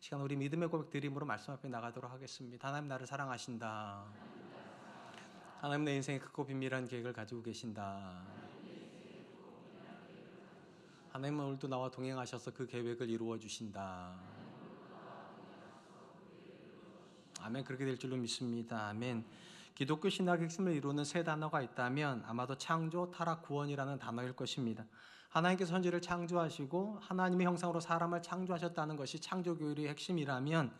시간 우리 믿음의 고백 드림으로 말씀 앞에 나가도록 하겠습니다. 하나님 나를 사랑하신다. 하나님 내 인생에 크고 비밀한 계획을 가지고 계신다. 하나님은 오늘도 나와 동행하셔서 그 계획을 이루어 주신다. 아멘. 그렇게 될 줄로 믿습니다. 아멘. 기독교 신학의 핵심을 이루는 세 단어가 있다면 아마도 창조, 타락, 구원이라는 단어일 것입니다. 하나님께서 천지를 창조하시고 하나님의 형상으로 사람을 창조하셨다는 것이 창조교리의 핵심이라면,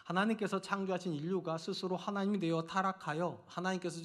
하나님께서 창조하신 인류가 스스로 하나님이 되어 타락하여 하나님께서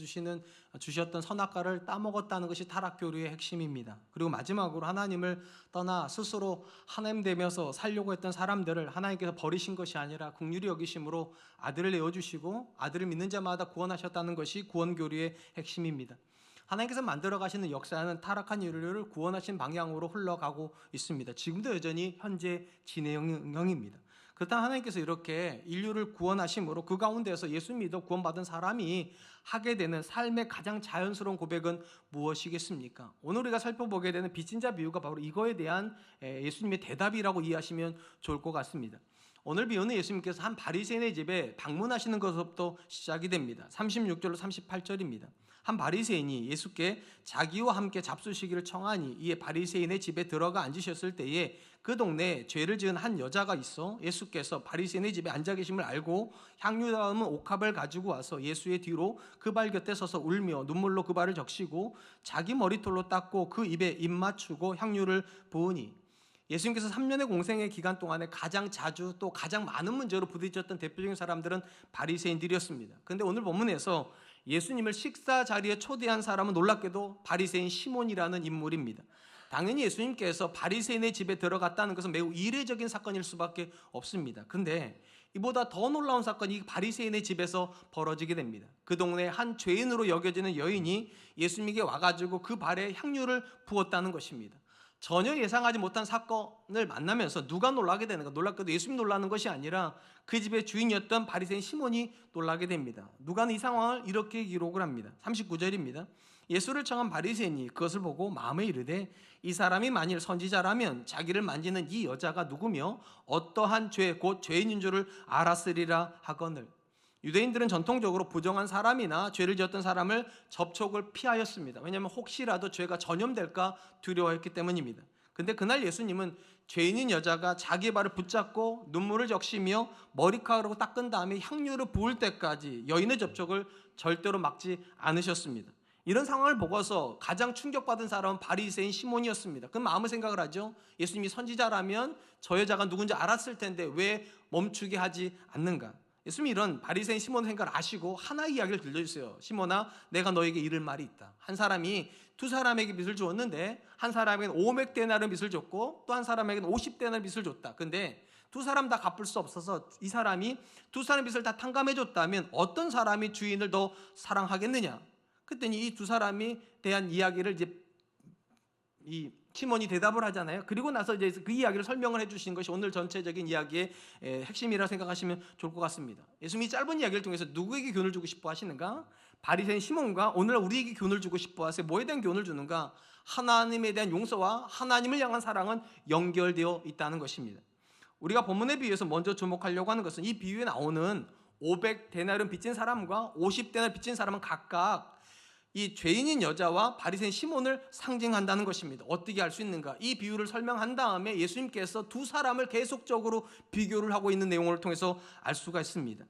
주셨던 선악과를 따먹었다는 것이 타락교리의 핵심입니다. 그리고 마지막으로 하나님을 떠나 스스로 하나님 되면서 살려고 했던 사람들을 하나님께서 버리신 것이 아니라 긍휼히 여기심으로 아들을 내어주시고 아들을 믿는 자마다 구원하셨다는 것이 구원교리의 핵심입니다. 하나님께서 만들어 가시는 역사는 타락한 인류를 구원하신 방향으로 흘러가고 있습니다. 지금도 여전히 현재 진행형입니다. 그렇다면 하나님께서 이렇게 인류를 구원하심으로 그 가운데서 예수 믿어 구원받은 사람이 하게 되는 삶의 가장 자연스러운 고백은 무엇이겠습니까? 오늘 우리가 살펴보게 되는 빚진 자 비유가 바로 이거에 대한 예수님의 대답이라고 이해하시면 좋을 것 같습니다. 오늘 비유는 예수님께서 한 바리새인의 집에 방문하시는 것부터 시작이 됩니다. 36절로 38절입니다. 한 바리새인이 예수께 자기와 함께 잡수시기를 청하니 이에 바리새인의 집에 들어가 앉으셨을 때에 그 동네에 죄를 지은 한 여자가 있어 예수께서 바리새인의 집에 앉아 계심을 알고 향유 담은 옥합을 가지고 와서 예수의 뒤로 그 발 곁에 서서 울며 눈물로 그 발을 적시고 자기 머리털로 닦고 그 입에 입 맞추고 향유를 부으니, 예수님께서 3년의 공생의 기간 동안에 가장 자주 또 가장 많은 문제로 부딪혔던 대표적인 사람들은 바리새인들이었습니다. 그런데 오늘 본문에서 예수님을 식사 자리에 초대한 사람은 놀랍게도 바리새인 시몬이라는 인물입니다. 당연히 예수님께서 바리새인의 집에 들어갔다는 것은 매우 이례적인 사건일 수밖에 없습니다. 그런데 이보다 더 놀라운 사건이 바리새인의 집에서 벌어지게 됩니다. 그 동네에 한 죄인으로 여겨지는 여인이 예수님에게 와가지고 그 발에 향유를 부었다는 것입니다. 전혀 예상하지 못한 사건을 만나면서 누가 놀라게 되는가? 놀랍게도 예수님이 놀라는 것이 아니라 그 집의 주인이었던 바리새인 시몬이 놀라게 됩니다. 누가는 이 상황을 이렇게 기록을 합니다. 39절입니다. 예수를 청한 바리새인이 그것을 보고 마음에 이르되 이 사람이 만일 선지자라면 자기를 만지는 이 여자가 누구며 어떠한 죄 곧 죄인인 줄을 알았으리라 하거늘. 유대인들은 전통적으로 부정한 사람이나 죄를 지었던 사람을 접촉을 피하였습니다. 왜냐하면 혹시라도 죄가 전염될까 두려워했기 때문입니다. 그런데 그날 예수님은 죄인인 여자가 자기의 발을 붙잡고 눈물을 적시며 머리카락으로 닦은 다음에 향유를 부을 때까지 여인의 접촉을 절대로 막지 않으셨습니다. 이런 상황을 보고서 가장 충격받은 사람은 바리새인 시몬이었습니다. 그럼 아무 생각을 하죠. 예수님이 선지자라면 저 여자가 누군지 알았을 텐데 왜 멈추게 하지 않는가? 예수님이 이런 바리새인 시몬의 생각을 아시고 하나의 이야기를 들려주세요. 시몬아, 내가 너에게 이를 말이 있다. 한 사람이 두 사람에게 빚을 주었는데 한 사람에게는 500데나리 빚을 줬고 또 한 사람에게는 50데나리 빚을 줬다. 근데 두 사람 다 갚을 수 없어서 이 사람이 두 사람의 빚을 다 탕감해 줬다면 어떤 사람이 주인을 더 사랑하겠느냐? 그랬더니 이 두 사람이 대한 이야기를 이제 이 시몬이 대답을 하잖아요. 그리고 나서 이제 그 이야기를 설명을 해주신 것이 오늘 전체적인 이야기의 핵심이라 생각하시면 좋을 것 같습니다. 예수님이 짧은 이야기를 통해서 누구에게 교훈을 주고 싶어 하시는가? 바리새인 시몬과 오늘날 우리에게 교훈을 주고 싶어 하세요. 뭐에 대한 교훈을 주는가? 하나님에 대한 용서와 하나님을 향한 사랑은 연결되어 있다는 것입니다. 우리가 본문에 비유해서 먼저 주목하려고 하는 것은 이 비유에 나오는 500데나리온 빚진 사람과 50데나리온 빚진 사람은 각각 이 죄인인 여자와 바리새인 시몬을 상징한다는 것입니다. 어떻게 알 수 있는가? 이 비유를 설명한 다음에 예수님께서 두 사람을 계속적으로 비교를 하고 있는 내용을 통해서 알 수가 있습니다.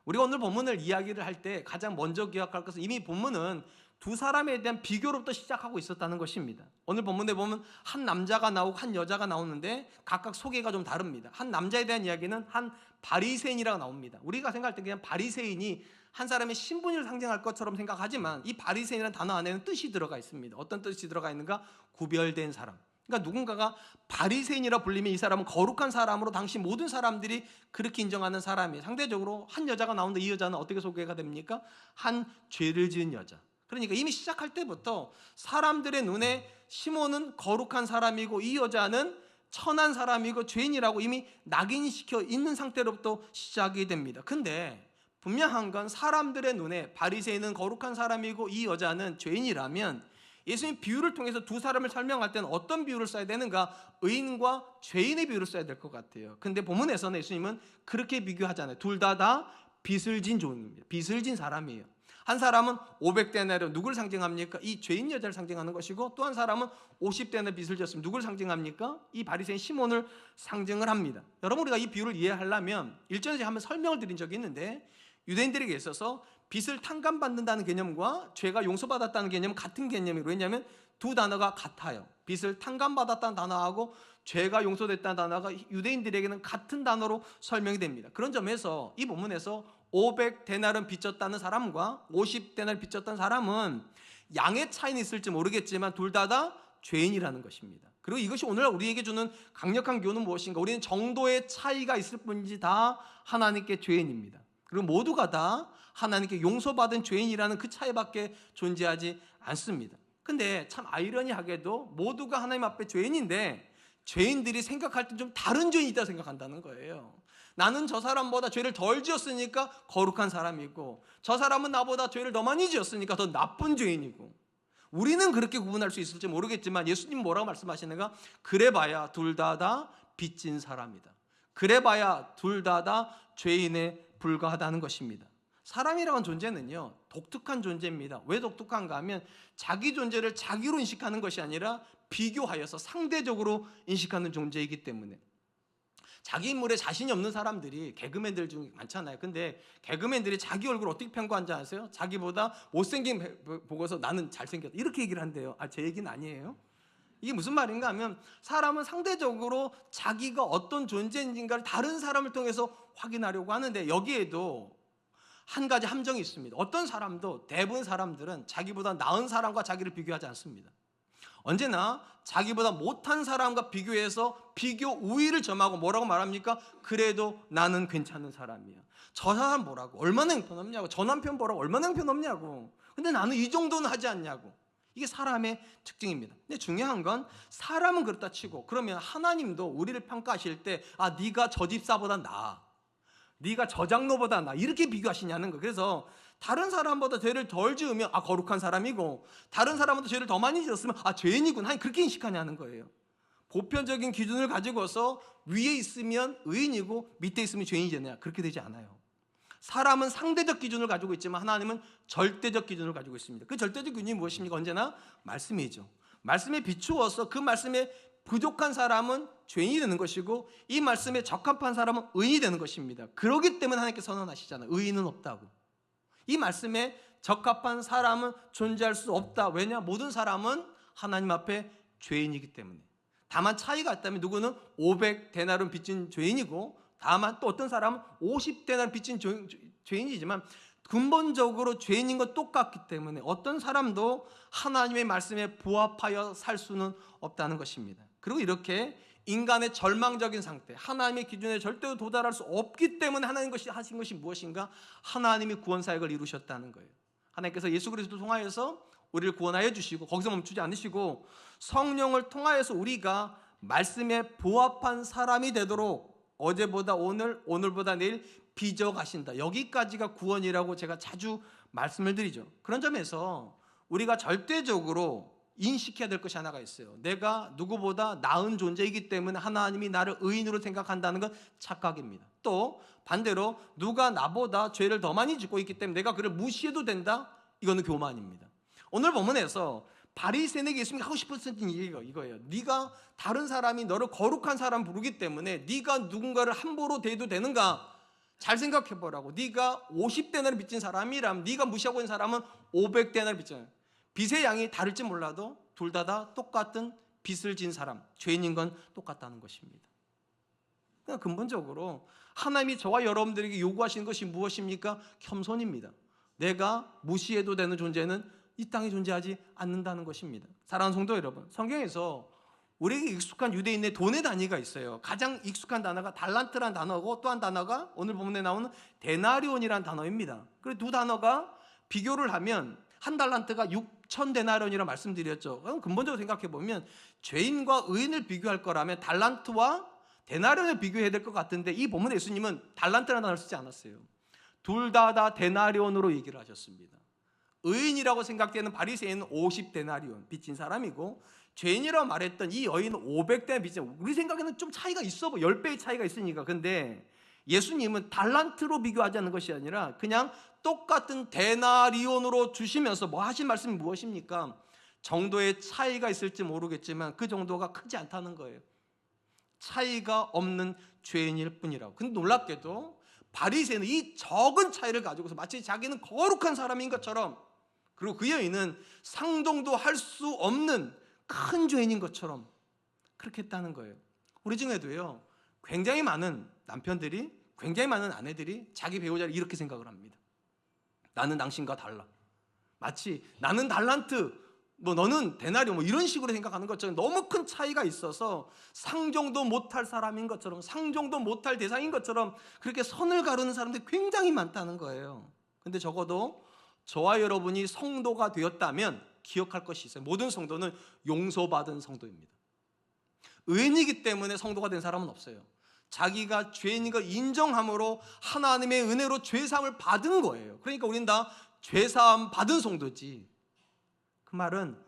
우리가 오늘 본문을 이야기를 할 때 가장 먼저 기억할 것은 이미 본문은 두 사람에 대한 비교로부터 시작하고 있었다는 것입니다. 오늘 본문에 보면 한 남자가 나오고 한 여자가 나오는데 각각 소개가 좀 다릅니다. 한 남자에 대한 이야기는 한 바리새인이라고 나옵니다. 우리가 생각할 때 그냥 바리새인이 한 사람의 신분을 상징할 것처럼 생각하지만 이 바리새인이라는 단어 안에는 뜻이 들어가 있습니다. 어떤 뜻이 들어가 있는가? 구별된 사람. 그러니까 누군가가 바리새인이라 불리면 이 사람은 거룩한 사람으로 당시 모든 사람들이 그렇게 인정하는 사람이에요. 상대적으로 한 여자가 나오는데 이 여자는 어떻게 소개가 됩니까? 한 죄를 지은 여자. 그러니까 이미 시작할 때부터 사람들의 눈에 시몬은 거룩한 사람이고 이 여자는 천한 사람이고 죄인이라고 이미 낙인시켜 있는 상태로부터 시작이 됩니다. 근데 분명한 건 사람들의 눈에 바리새인은 거룩한 사람이고 이 여자는 죄인이라면 예수님 비유를 통해서 두 사람을 설명할 때는 어떤 비유를 써야 되는가? 의인과 죄인의 비유를 써야 될 것 같아요. 근데 본문에서는 예수님은 그렇게 비교하잖아요. 둘 다 빚을 진 종입니다. 빚을 진 사람이에요. 한 사람은 500데나리온, 누구를 상징합니까? 이 죄인 여자를 상징하는 것이고, 또 한 사람은 50데나리온 빚을 졌으면 누구를 상징합니까? 이 바리새인 시몬을 상징을 합니다. 여러분, 우리가 이 비유를 이해하려면 일전에 한번 설명을 드린 적이 있는데, 유대인들에게 있어서 빚을 탕감받는다는 개념과 죄가 용서받았다는 개념은 같은 개념이에요. 왜냐하면 두 단어가 같아요. 빚을 탕감받았다는 단어하고 죄가 용서됐다는 단어가 유대인들에게는 같은 단어로 설명이 됩니다. 그런 점에서 이 본문에서 500데나리온 빚졌다는 사람과 50데나리온 빚졌다는 사람은 양의 차이는 있을지 모르겠지만 둘 다 죄인이라는 것입니다. 그리고 이것이 오늘날 우리에게 주는 강력한 교훈은 무엇인가? 우리는 정도의 차이가 있을 뿐이지 다 하나님께 죄인입니다. 그리고 모두가 다 하나님께 용서받은 죄인이라는 그 차이밖에 존재하지 않습니다. 근데 참 아이러니하게도 모두가 하나님 앞에 죄인인데 죄인들이 생각할 때 좀 다른 죄인이 있다고 생각한다는 거예요. 나는 저 사람보다 죄를 덜 지었으니까 거룩한 사람이고, 저 사람은 나보다 죄를 더 많이 지었으니까 더 나쁜 죄인이고, 우리는 그렇게 구분할 수 있을지 모르겠지만 예수님 뭐라고 말씀하시는가? 그래봐야 둘 다 빚진 사람이다. 그래봐야 둘 다 죄인에 불과하다는 것입니다. 사람이라는 존재는요, 독특한 존재입니다. 왜 독특한가 하면 자기 존재를 자기로 인식하는 것이 아니라 비교하여서 상대적으로 인식하는 존재이기 때문에. 자기 인물에 자신이 없는 사람들이 개그맨들 중에 많잖아요. 근데 개그맨들이 자기 얼굴 어떻게 평가하는지 아세요? 자기보다 못생긴 보고서 나는 잘생겼다 이렇게 얘기를 한대요. 제 얘기는 아니에요. 이게 무슨 말인가 하면 사람은 상대적으로 자기가 어떤 존재인지를 다른 사람을 통해서 확인하려고 하는데, 여기에도 한 가지 함정이 있습니다. 어떤 사람도, 대부분 사람들은 자기보다 나은 사람과 자기를 비교하지 않습니다. 언제나 자기보다 못한 사람과 비교해서 비교 우위를 점하고 뭐라고 말합니까? 그래도 나는 괜찮은 사람이야. 저 사람 뭐라고? 얼마나 형편없냐고. 저 남편 뭐라고? 얼마나 형편없냐고. 근데 나는 이 정도는 하지 않냐고. 이게 사람의 특징입니다. 근데 중요한 건 사람은 그렇다 치고, 그러면 하나님도 우리를 평가하실 때 네가 저 집사보다 나아, 네가 저 장로보다 나아, 이렇게 비교하시냐는 거예요. 그래서 다른 사람보다 죄를 덜 지으면 거룩한 사람이고, 다른 사람보다 죄를 더 많이 지었으면 죄인이구나, 하나님 그렇게 인식하냐는 거예요. 보편적인 기준을 가지고서 위에 있으면 의인이고 밑에 있으면 죄인이잖아요. 그렇게 되지 않아요. 사람은 상대적 기준을 가지고 있지만 하나님은 절대적 기준을 가지고 있습니다. 그 절대적 기준이 무엇입니까? 언제나 말씀이죠. 말씀에 비추어서 그 말씀에 부족한 사람은 죄인이 되는 것이고, 이 말씀에 적합한 사람은 의인이 되는 것입니다. 그렇기 때문에 하나님께서 선언하시잖아요. 의인은 없다고. 이 말씀에 적합한 사람은 존재할 수 없다. 왜냐? 모든 사람은 하나님 앞에 죄인이기 때문에. 다만 차이가 있다면 누구는 500데나리온 빚진 죄인이고, 다만 또 어떤 사람은 50데나리온 빚진 죄인이지만 근본적으로 죄인인 건 똑같기 때문에 어떤 사람도 하나님의 말씀에 부합하여 살 수는 없다는 것입니다. 그리고 이렇게 인간의 절망적인 상태, 하나님의 기준에 절대로 도달할 수 없기 때문에 하나님께서 하신 것이 무엇인가? 하나님이 구원 사역을 이루셨다는 거예요. 하나님께서 예수 그리스도를 통하여서 우리를 구원하여 주시고, 거기서 멈추지 않으시고 성령을 통하여서 우리가 말씀에 부합한 사람이 되도록 어제보다 오늘, 오늘보다 내일 빚어가신다. 여기까지가 구원이라고 제가 자주 말씀을 드리죠. 그런 점에서 우리가 절대적으로 인식해야 될 것이 하나가 있어요. 내가 누구보다 나은 존재이기 때문에 하나님이 나를 의인으로 생각한다는 건 착각입니다. 또 반대로 누가 나보다 죄를 더 많이 짓고 있기 때문에 내가 그를 무시해도 된다? 이거는 교만입니다. 오늘 본문에서 바리새인에게 예수님이 하고 싶었던 얘기가 이거예요. 네가 다른 사람이 너를 거룩한 사람 부르기 때문에 네가 누군가를 함부로 대해도 되는가? 잘 생각해 보라고. 네가 50데나리온 빚진 사람이라면 네가 무시하고 있는 사람은 500데나리온 빚진, 빚의 양이 다를지 몰라도 둘 다 똑같은 빚을 진 사람, 죄인인 건 똑같다는 것입니다. 그러니까 근본적으로 하나님이 저와 여러분들에게 요구하시는 것이 무엇입니까? 겸손입니다. 내가 무시해도 되는 존재는 이 땅에 존재하지 않는다는 것입니다. 사랑하는 성도 여러분, 성경에서 우리에게 익숙한 유대인의 돈의 단위가 있어요. 가장 익숙한 단어가 달란트라는 단어고, 또 한 단어가 오늘 본문에 나오는 데나리온이라는 단어입니다. 그리고 두 단어가 비교를 하면 한 달란트가 6,000데나리온이라고 말씀드렸죠. 그럼 근본적으로 생각해 보면 죄인과 의인을 비교할 거라면 달란트와 데나리온을 비교해야 될 것 같은데, 이 본문에 예수님은 달란트라는 단어를 쓰지 않았어요. 둘 다 데나리온으로 얘기를 하셨습니다. 의인이라고 생각되는 바리새인은 50데나리온 빚진 사람이고, 죄인이라고 말했던 이 여인은 500데나리온 빚진, 우리 생각에는 좀 차이가 있어, 10배의 차이가 있으니까. 근데 예수님은 달란트로 비교하지 않는 것이 아니라 그냥 똑같은 데나리온으로 주시면서 뭐 하신 말씀이 무엇입니까? 정도의 차이가 있을지 모르겠지만 그 정도가 크지 않다는 거예요. 차이가 없는 죄인일 뿐이라고. 근데 놀랍게도 바리새인은 이 적은 차이를 가지고서 마치 자기는 거룩한 사람인 것처럼, 그리고 그 여인은 상종도 할 수 없는 큰 죄인인 것처럼 그렇게 했다는 거예요. 우리 중에도요, 굉장히 많은 남편들이, 굉장히 많은 아내들이 자기 배우자를 이렇게 생각을 합니다. 나는 당신과 달라. 마치 나는 달란트, 뭐 너는 데나리온, 뭐 이런 식으로 생각하는 것처럼 너무 큰 차이가 있어서 상종도 못할 사람인 것처럼, 상종도 못할 대상인 것처럼 그렇게 선을 가르는 사람들이 굉장히 많다는 거예요. 근데 적어도 저와 여러분이 성도가 되었다면 기억할 것이 있어요. 모든 성도는 용서받은 성도입니다. 의인이기 때문에 성도가 된 사람은 없어요. 자기가 죄인인 걸 인정함으로 하나님의 은혜로 죄사함을 받은 거예요. 그러니까 우린 다 죄사함 받은 성도지. 그 말은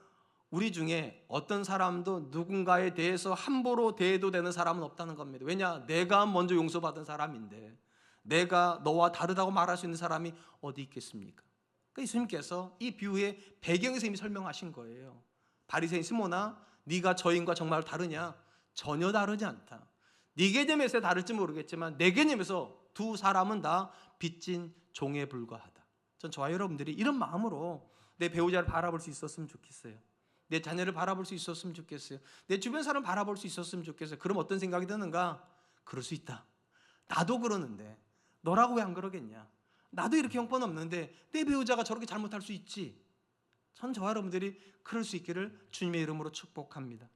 우리 중에 어떤 사람도 누군가에 대해서 함부로 대해도 되는 사람은 없다는 겁니다. 왜냐? 내가 먼저 용서받은 사람인데 내가 너와 다르다고 말할 수 있는 사람이 어디 있겠습니까? 그러니까 예수님께서 이 비유의 배경에서 이미 설명하신 거예요. 바리새인 시몬아, 네가 저인과 정말 다르냐? 전혀 다르지 않다. 네 개념에서 다를지 모르겠지만 내 개념에서 두 사람은 다 빚진 종에 불과하다. 전 저와 여러분들이 이런 마음으로 내 배우자를 바라볼 수 있었으면 좋겠어요. 내 자녀를 바라볼 수 있었으면 좋겠어요. 내 주변 사람 바라볼 수 있었으면 좋겠어요. 그럼 어떤 생각이 드는가? 그럴 수 있다. 나도 그러는데 너라고 왜 안 그러겠냐? 나도 이렇게 형편없는데 내 배우자가 저렇게 잘못할 수 있지. 전 저와 여러분들이 그럴 수 있기를 주님의 이름으로 축복합니다.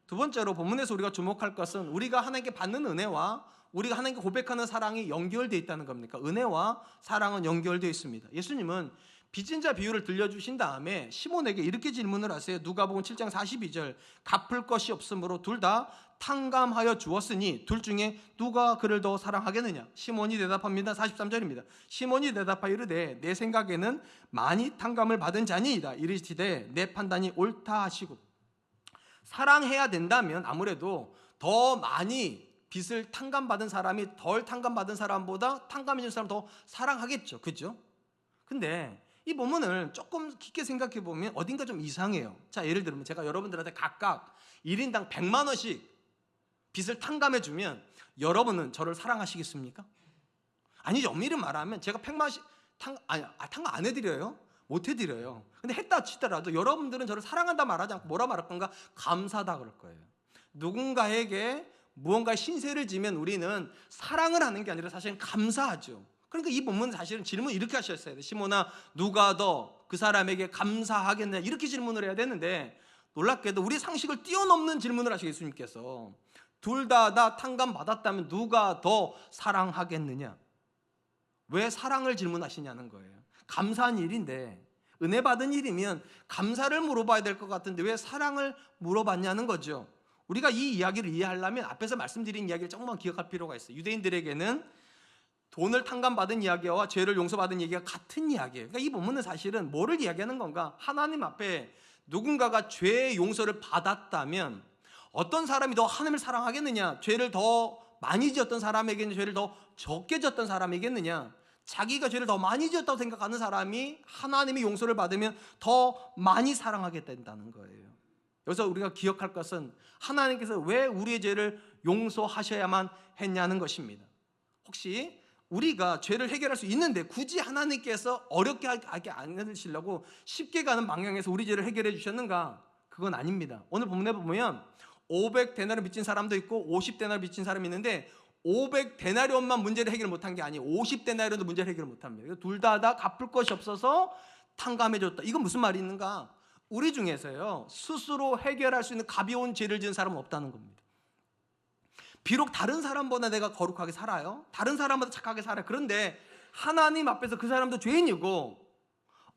두 번째로 본문에서 우리가 주목할 것은 우리가 하나님께 받는 은혜와 우리가 하나님께 고백하는 사랑이 연결되어 있다는 겁니까? 은혜와 사랑은 연결되어 있습니다. 예수님은 빚진 자 비유를 들려주신 다음에 시몬에게 이렇게 질문을 하세요. 누가복음 7장 42절, 갚을 것이 없으므로 둘 다 탕감하여 주었으니 둘 중에 누가 그를 더 사랑하겠느냐? 시몬이 대답합니다. 43절입니다. 시몬이 대답하여 이르되 내 생각에는 많이 탕감을 받은 자니이다. 이르시되 내 판단이 옳다 하시고, 사랑해야 된다면 아무래도 더 많이 빚을 탕감받은 사람이 덜 탕감받은 사람보다 탕감해준 사람 더 사랑하겠죠. 그죠? 근데 이 본문을 조금 깊게 생각해 보면 어딘가 좀 이상해요. 자, 예를 들면 제가 여러분들한테 각각 1인당 100만 원씩 빚을 탕감해 주면 여러분은 저를 사랑하시겠습니까? 아니죠. 엄밀히 말하면 제가 100만 원씩 탕감 안 해드려요. 못 해드려요. 근데 했다 치더라도 여러분들은 저를 사랑한다 말하지 않고 뭐라 말할 건가? 감사하다 그럴 거예요. 누군가에게 무언가 신세를 지면 우리는 사랑을 하는 게 아니라 사실은 감사하죠. 그러니까 이 본문은 사실은 질문 이렇게 하셨어야 돼요. 시몬아, 누가 더 그 사람에게 감사하겠느냐? 이렇게 질문을 해야 되는데 놀랍게도 우리 상식을 뛰어넘는 질문을 하시고 예수님께서 둘 다 탕감 받았다면 누가 더 사랑하겠느냐? 왜 사랑을 질문하시냐는 거예요. 감사한 일인데, 은혜 받은 일이면 감사를 물어봐야 될 것 같은데 왜 사랑을 물어봤냐는 거죠. 우리가 이 이야기를 이해하려면 앞에서 말씀드린 이야기를 조금만 기억할 필요가 있어요. 유대인들에게는 돈을 탕감받은 이야기와 죄를 용서받은 이야기가 같은 이야기예요. 그러니까 이 본문은 사실은 뭐를 이야기하는 건가? 하나님 앞에 누군가가 죄의 용서를 받았다면 어떤 사람이 더 하나님을 사랑하겠느냐? 죄를 더 많이 지었던 사람에게는 죄를 더 적게 지었던 사람이겠느냐? 자기가 죄를 더 많이 지었다고 생각하는 사람이 하나님의 용서를 받으면 더 많이 사랑하게 된다는 거예요. 여기서 우리가 기억할 것은 하나님께서 왜 우리의 죄를 용서하셔야만 했냐는 것입니다. 혹시 우리가 죄를 해결할 수 있는데 굳이 하나님께서 어렵게 하게 안 해주시려고 쉽게 가는 방향에서 우리 죄를 해결해 주셨는가? 그건 아닙니다. 오늘 본문에 보면 500데나리온 빚진 사람도 있고 50데나리온 빚진 사람이 있는데 500데나리온만 문제를 해결 못한 게 아니에요. 50데나리온도 문제를 해결 못합니다. 둘 다 갚을 것이 없어서 탕감해 줬다. 이건 무슨 말이 있는가? 우리 중에서요, 스스로 해결할 수 있는 가벼운 죄를 지은 사람은 없다는 겁니다. 비록 다른 사람보다 내가 거룩하게 살아요. 다른 사람보다 착하게 살아요. 그런데 하나님 앞에서 그 사람도 죄인이고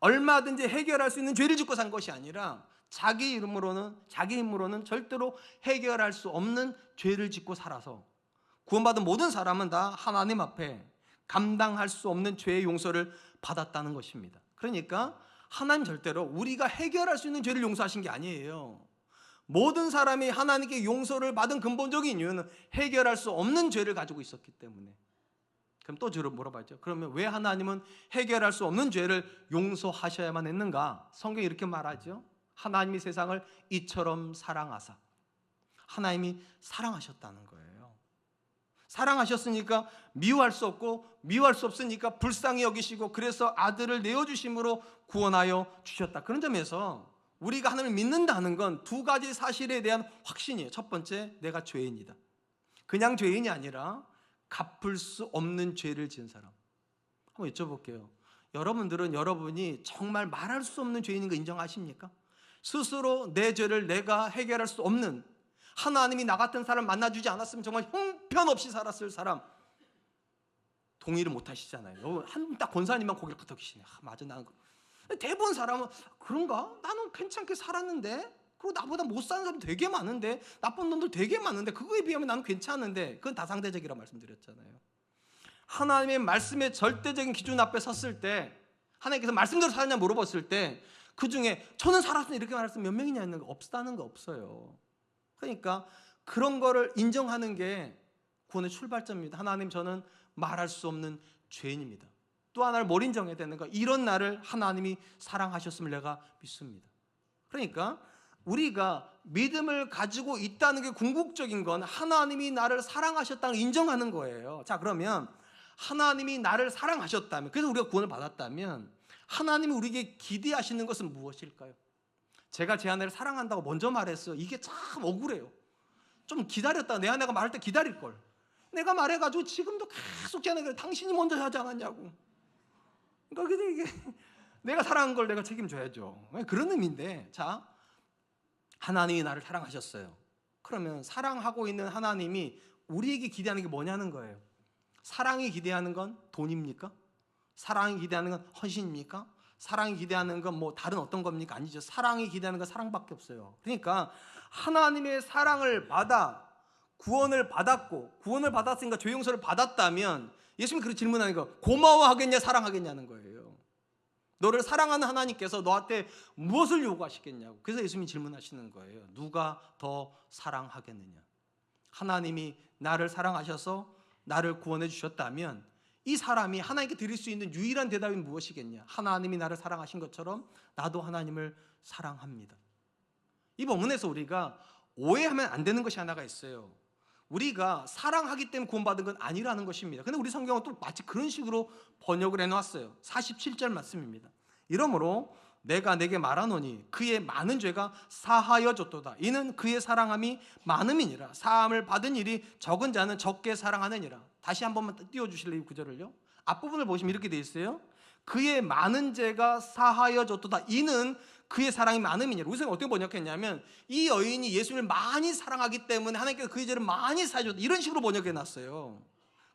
얼마든지 해결할 수 있는 죄를 짓고 산 것이 아니라 자기 힘으로는 절대로 해결할 수 없는 죄를 짓고 살아서 구원받은 모든 사람은 다 하나님 앞에 감당할 수 없는 죄의 용서를 받았다는 것입니다. 그러니까 하나님 절대로 우리가 해결할 수 있는 죄를 용서하신 게 아니에요. 모든 사람이 하나님께 용서를 받은 근본적인 이유는 해결할 수 없는 죄를 가지고 있었기 때문에. 그럼 또 저를 물어봐죠. 그러면 왜 하나님은 해결할 수 없는 죄를 용서하셔야만 했는가? 성경이 이렇게 말하죠. 하나님이 세상을 이처럼 사랑하사. 하나님이 사랑하셨다는 거예요. 사랑하셨으니까 미워할 수 없고, 미워할 수 없으니까 불쌍히 여기시고, 그래서 아들을 내어주심으로 구원하여 주셨다. 그런 점에서 우리가 하나님을 믿는다는 건 두 가지 사실에 대한 확신이에요. 첫 번째, 내가 죄인이다. 그냥 죄인이 아니라 갚을 수 없는 죄를 지은 사람. 한번 여쭤볼게요. 여러분들은 여러분이 정말 말할 수 없는 죄인인 거 인정하십니까? 스스로 내 죄를 내가 해결할 수 없는, 하나님이 나 같은 사람 만나주지 않았으면 정말 형편없이 살았을 사람 동의를 못 하시잖아요. 딱 권사님만 고개를 끄덕이시네. 맞아, 나는. 대부분 사람은 그런가? 나는 괜찮게 살았는데, 그리고 나보다 못 사는 사람 되게 많은데, 나쁜 놈들 되게 많은데, 그거에 비하면 나는 괜찮은데. 그건 다상대적이라고 말씀드렸잖아요. 하나님의 말씀의 절대적인 기준 앞에 섰을 때, 하나님께서 말씀대로 살았냐 물어봤을 때, 그 중에 저는 살았으면 이렇게 말했으면 몇 명이냐 있는 거 없다는 거 없어요. 그러니까 그런 거를 인정하는 게 구원의 출발점입니다. 하나님, 저는 말할 수 없는 죄인입니다. 또 하나를 뭘 인정해야 되는가? 이런 나를 하나님이 사랑하셨음을 내가 믿습니다. 그러니까 우리가 믿음을 가지고 있다는 게 궁극적인 건 하나님이 나를 사랑하셨다는 걸 인정하는 거예요. 자, 그러면 하나님이 나를 사랑하셨다면, 그래서 우리가 구원을 받았다면 하나님이 우리에게 기대하시는 것은 무엇일까요? 제가 제 아내를 사랑한다고 먼저 말했어요. 이게 참 억울해요. 좀 기다렸다가 내 아내가 말할 때 기다릴걸. 내가 말해가지고 지금도 계속 제 아내가 그래, 당신이 먼저 하지 않았냐고. 그러니까 이게 내가 사랑한 걸 내가 책임져야죠. 그런 의미인데, 자, 하나님이 나를 사랑하셨어요. 그러면 사랑하고 있는 하나님이 우리에게 기대하는 게 뭐냐는 거예요. 사랑이 기대하는 건 돈입니까? 사랑이 기대하는 건 헌신입니까? 사랑이 기대하는 건 뭐 다른 어떤 겁니까? 아니죠. 사랑이 기대하는 건 사랑밖에 없어요. 그러니까 하나님의 사랑을 받아 구원을 받았고, 구원을 받았으니까 죄 용서를 받았다면 예수님이 그렇게 질문하는 거, 고마워하겠냐 사랑하겠냐는 거예요. 너를 사랑하는 하나님께서 너한테 무엇을 요구하시겠냐고. 그래서 예수님이 질문하시는 거예요. 누가 더 사랑하겠느냐. 하나님이 나를 사랑하셔서 나를 구원해 주셨다면 이 사람이 하나님께 드릴 수 있는 유일한 대답이 무엇이겠냐. 하나님이 나를 사랑하신 것처럼 나도 하나님을 사랑합니다. 이 본문에서 우리가 오해하면 안 되는 것이 하나가 있어요. 우리가 사랑하기 때문에 구원받은 건 아니라는 것입니다. 근데 우리 성경은 또 마치 그런 식으로 번역을 해놨어요. 47절 말씀입니다. 이러므로 내가 내게 말하노니 그의 많은 죄가 사하여졌도다. 이는 그의 사랑함이 많음이니라. 사함을 받은 일이 적은 자는 적게 사랑하느니라. 다시 한 번만 띄워주실래요? 이 구절을요. 앞부분을 보시면 이렇게 돼 있어요. 그의 많은 죄가 사하여졌도다. 이는 그의 사랑이 많음이니라. 우리 어떻게 번역했냐면, 이 여인이 예수님을 많이 사랑하기 때문에 하나님께서 그의 죄를 많이 사하셨다, 이런 식으로 번역해놨어요.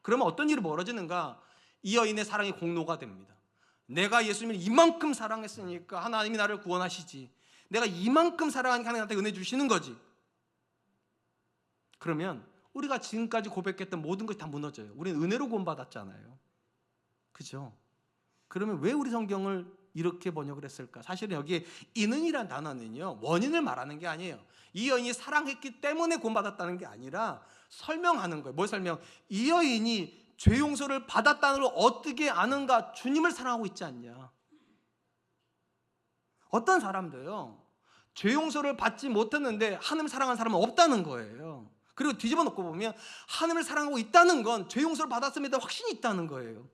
그러면 어떤 일이 벌어지는가? 이 여인의 사랑이 공로가 됩니다. 내가 예수님을 이만큼 사랑했으니까 하나님이 나를 구원하시지. 내가 이만큼 사랑하니까 하나님 나한테 은혜 주시는 거지. 그러면 우리가 지금까지 고백했던 모든 것이 다 무너져요. 우리는 은혜로 구원받았잖아요. 그죠? 그러면 왜 우리 성경을 이렇게 번역을 했을까? 사실은 여기에 이는이란 단어는요, 원인을 말하는 게 아니에요. 이 여인이 사랑했기 때문에 구원받았다는 게 아니라 설명하는 거예요. 뭘 설명? 이 여인이 죄 용서를 받았다는 걸 어떻게 아는가? 주님을 사랑하고 있지 않냐. 어떤 사람도요, 죄 용서를 받지 못했는데 하나님을 사랑하는 사람은 없다는 거예요. 그리고 뒤집어 놓고 보면 하나님을 사랑하고 있다는 건 죄 용서를 받았음에도 확신이 있다는 거예요.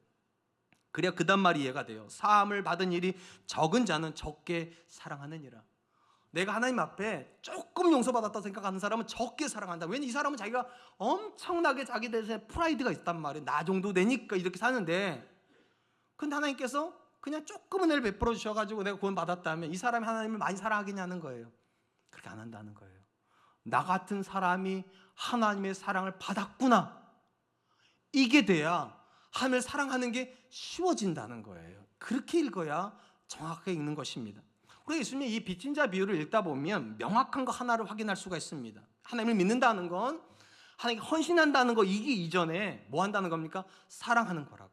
그래야 그 다음 말이 이해가 돼요. 사함을 받은 일이 적은 자는 적게 사랑하느니라. 내가 하나님 앞에 조금 용서받았다 생각하는 사람은 적게 사랑한다. 왜냐면 이 사람은 자기가 엄청나게 자기 대신에 프라이드가 있단 말이에요. 나 정도 되니까 이렇게 사는데, 근데 하나님께서 그냥 조금 은혜를 베풀어 주셔가지고 내가 구원 받았다면 이 사람이 하나님을 많이 사랑하겠냐는 거예요. 그렇게 안 한다는 거예요. 나 같은 사람이 하나님의 사랑을 받았구나, 이게 돼야 하나님을 사랑하는 게 쉬워진다는 거예요. 그렇게 읽어야 정확하게 읽는 것입니다. 우리 예수님의 이 빚진 자 비유를 읽다 보면 명확한 거 하나를 확인할 수가 있습니다. 하나님을 믿는다는 건, 하나님께 헌신한다는 거, 이게 이전에 뭐 한다는 겁니까? 사랑하는 거라고.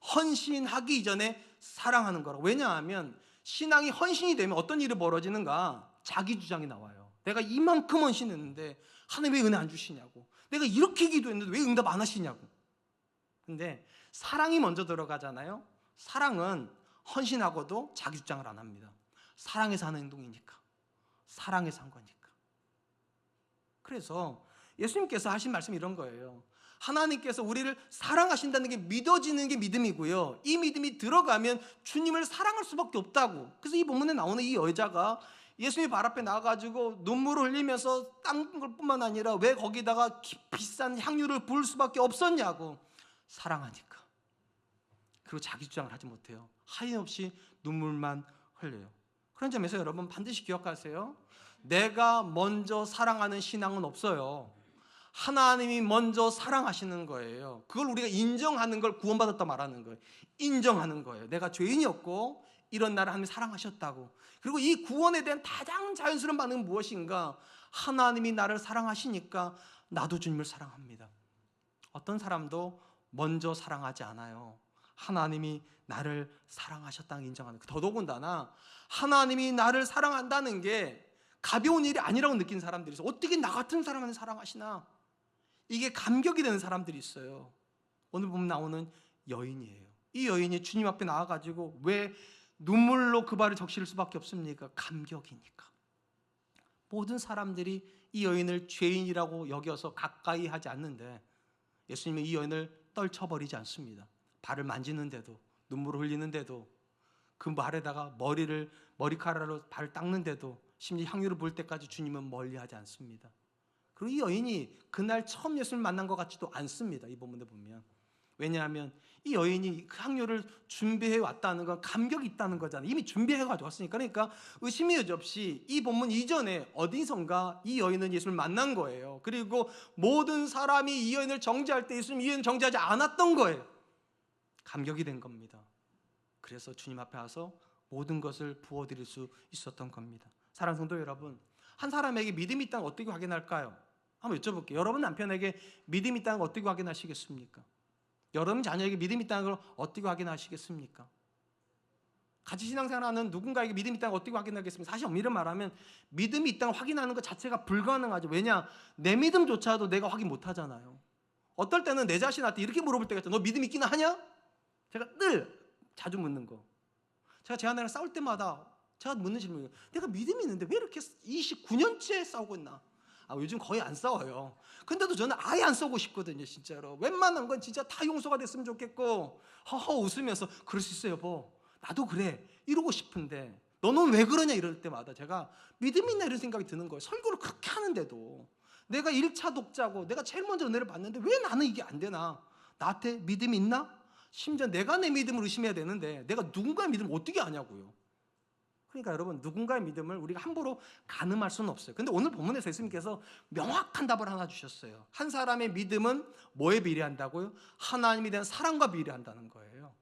헌신하기 이전에 사랑하는 거라고. 왜냐하면 신앙이 헌신이 되면 어떤 일이 벌어지는가? 자기 주장이 나와요. 내가 이만큼 헌신했는데 하나님 왜 은혜 안 주시냐고. 내가 이렇게 기도했는데 왜 응답 안 하시냐고. 근데 사랑이 먼저 들어가잖아요. 사랑은 헌신하고도 자기 주장을 안 합니다. 사랑해서 하는 행동이니까. 사랑해서 한 거니까. 그래서 예수님께서 하신 말씀이 이런 거예요. 하나님께서 우리를 사랑하신다는 게 믿어지는 게 믿음이고요. 이 믿음이 들어가면 주님을 사랑할 수밖에 없다고. 그래서 이 본문에 나오는 이 여자가 예수님 발 앞에 나가지고 눈물을 흘리면서 딴 것뿐만 아니라 왜 거기다가 비싼 향유를 부을 수밖에 없었냐고. 사랑하니까. 그리고 자기 주장을 하지 못해요. 하염없이 눈물만 흘려요. 그런 점에서 여러분 반드시 기억하세요. 내가 먼저 사랑하는 신앙은 없어요. 하나님이 먼저 사랑하시는 거예요. 그걸 우리가 인정하는 걸 구원받았다 말하는 거예요. 인정하는 거예요. 내가 죄인이었고 이런 나를 하나님이 사랑하셨다고. 그리고 이 구원에 대한 가장 자연스러운 반응은 무엇인가? 하나님이 나를 사랑하시니까 나도 주님을 사랑합니다. 어떤 사람도 먼저 사랑하지 않아요. 하나님이 나를 사랑하셨다는 걸 인정하는 거예요. 더더군다나 하나님이 나를 사랑한다는 게 가벼운 일이 아니라고 느끼는 사람들이 있어요. 어떻게 나 같은 사람을 사랑하시나? 이게 감격이 되는 사람들이 있어요. 오늘 보면 나오는 여인이에요. 이 여인이 주님 앞에 나와가지고 왜 눈물로 그 발을 적실 수밖에 없습니까? 감격이니까. 모든 사람들이 이 여인을 죄인이라고 여겨서 가까이 하지 않는데 예수님은 이 여인을 떨쳐버리지 않습니다. 발을 만지는데도, 눈물을 흘리는데도, 그 발에다가 머리카락으로 발을 닦는데도, 심지어 향유를 부을 때까지 주님은 멀리하지 않습니다. 그리고 이 여인이 그날 처음 예수님을 만난 것 같지도 않습니다. 이 본문에 보면. 왜냐하면 이 여인이 그 향유를 준비해 왔다는 건 감격이 있다는 거잖아요. 이미 준비해 가지고 왔으니까. 그러니까 의심이 여지없이 이 본문 이전에 어디선가 이 여인은 예수를 만난 거예요. 그리고 모든 사람이 이 여인을 정죄할 때 예수님 이 여인을 정죄하지 않았던 거예요. 감격이 된 겁니다. 그래서 주님 앞에 와서 모든 것을 부어드릴 수 있었던 겁니다. 사랑하는 성도 여러분, 한 사람에게 믿음이 있다는 걸 어떻게 확인할까요? 한번 여쭤볼게요. 여러분 남편에게 믿음이 있다는 걸 어떻게 확인하시겠습니까? 여러분 자녀에게 믿음이 있다는 걸 어떻게 확인하시겠습니까? 같이 신앙생활하는 누군가에게 믿음이 있다는 걸 어떻게 확인하겠습니까? 사실 엄밀히 말하면 믿음이 있다는 걸 확인하는 것 자체가 불가능하죠. 왜냐? 내 믿음조차도 내가 확인 못하잖아요. 어떨 때는 내 자신한테 이렇게 물어볼 때가 있죠. 너 믿음 있긴 하냐? 제가 늘 자주 묻는 거. 제가 제 아내랑 싸울 때마다 제가 묻는 질문이에요. 내가 믿음이 있는데 왜 이렇게 29년째 싸우고 있나? 요즘 거의 안 싸워요. 근데도 저는 아예 안 싸우고 싶거든요. 진짜로. 웬만한 건 진짜 다 용서가 됐으면 좋겠고 허허 웃으면서 그럴 수 있어요 여보. 나도 그래. 이러고 싶은데 너는 왜 그러냐 이럴 때마다 제가 믿음이 있나 이런 생각이 드는 거예요. 설교를 그렇게 하는데도 내가 1차 독자고 내가 제일 먼저 은혜를 받는데 왜 나는 이게 안 되나? 나한테 믿음이 있나? 심지어 내가 내 믿음을 의심해야 되는데 내가 누군가의 믿음을 어떻게 아냐고요. 그러니까 여러분 누군가의 믿음을 우리가 함부로 가늠할 수는 없어요. 근데 오늘 본문에서 예수님께서 명확한 답을 하나 주셨어요. 한 사람의 믿음은 뭐에 비례한다고요? 하나님에 대한 사랑과 비례한다는 거예요.